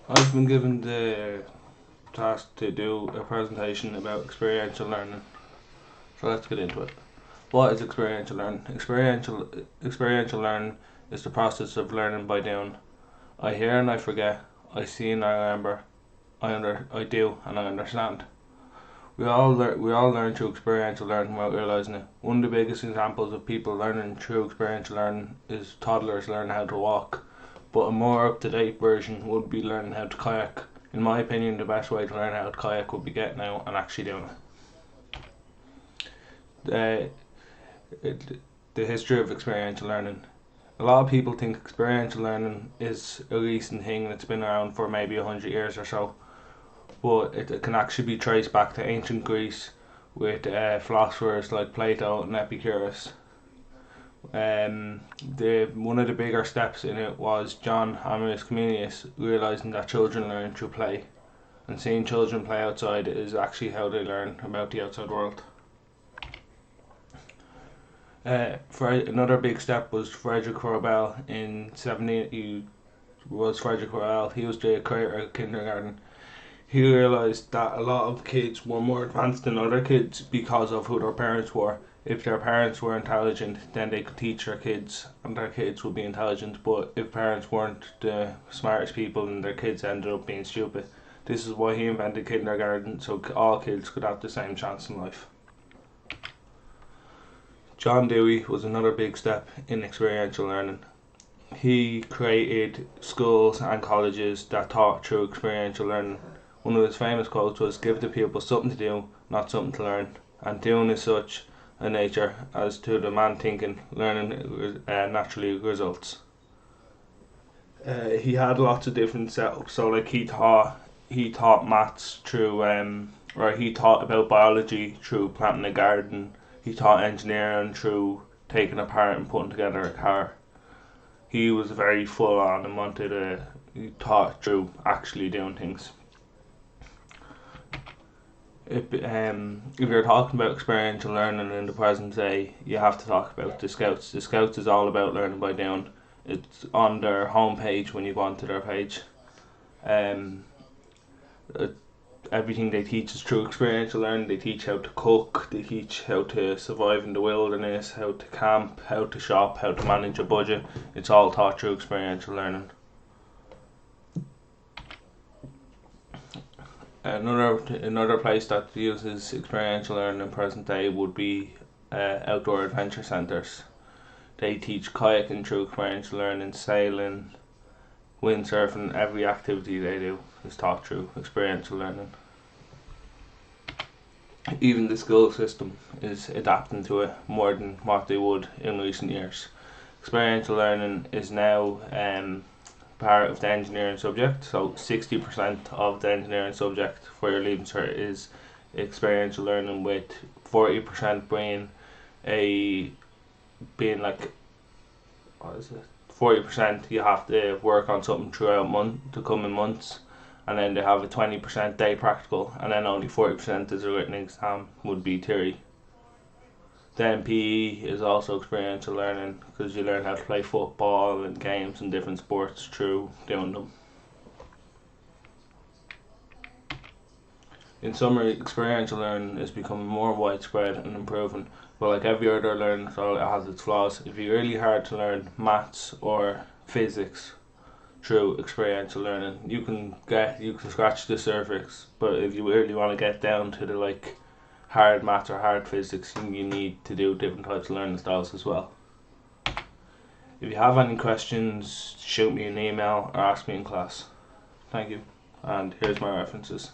I've been given the task to do a presentation about experiential learning. So let's get into it. What is experiential learning? Experiential learning is the process of learning by doing. I hear and I forget. I see and I remember. I do and I understand. We all learn through experiential learning without realizing it. One of the biggest examples of people learning through experiential learning is toddlers learning how to walk. But a more up to date version would be learning how to kayak. In my opinion, the best way to learn how to kayak would be getting out and actually doing it. The history of experiential learning. A lot of people think experiential learning is a recent thing that's been around for maybe 100 years or so, but it can actually be traced back to ancient Greece with philosophers like Plato and Epicurus. The one of the bigger steps in it was John Amyas Comenius realizing that children learn through play, and seeing children play outside is actually how they learn about the outside world. For another big step was Frederick Robel in 17. He was Frederick Robel. He was the creator of kindergarten. He realized that a lot of kids were more advanced than other kids because of who their parents were. If their parents were intelligent, then they could teach their kids, and their kids would be intelligent. But if parents weren't the smartest people, then their kids ended up being stupid. This is why he invented kindergarten, so all kids could have the same chance in life. John Dewey was another big step in experiential learning. He created schools and colleges that taught through experiential learning. One of his famous quotes was, "Give the people something to do, not something to learn." And doing is such a nature as to the man thinking, learning naturally results. He had lots of different setups. So like he taught maths through or he taught about biology through planting a garden. He taught engineering through taking apart and putting together a car. He was very full on and he taught through actually doing things. If you're talking about experiential learning in the present day, you have to talk about the Scouts. The Scouts is all about learning by doing. It's on their homepage when you go onto their page. Um, Everything they teach is through experiential learning. They teach how to cook, they teach how to survive in the wilderness, how to camp, how to shop, how to manage a budget. It's all taught through experiential learning. Another place that uses experiential learning in present day would be outdoor adventure centres. They teach kayaking through experiential learning, sailing, windsurfing. Every activity they do is taught through experiential learning. Even the school system is adapting to it more than what they would in recent years. Experiential learning is now part of the engineering subject, so 60% of the engineering subject for your leaving cert is experiential learning, with 40% being like, what is it? 40% you have to work on something throughout the coming months, and then they have a 20% day practical, and then only 40% is a written exam, would be theory. Then PE is also experiential learning because you learn how to play football and games and different sports through doing them. In summary, experiential learning is becoming more widespread and improving, but like every other learning style, it has its flaws. If you're really hard to learn maths or physics through experiential learning, you can scratch the surface, but if you really want to get down to the hard maths or hard physics, you need to do different types of learning styles as well. If you have any questions, shoot me an email or ask me in class. Thank you, and here's my references.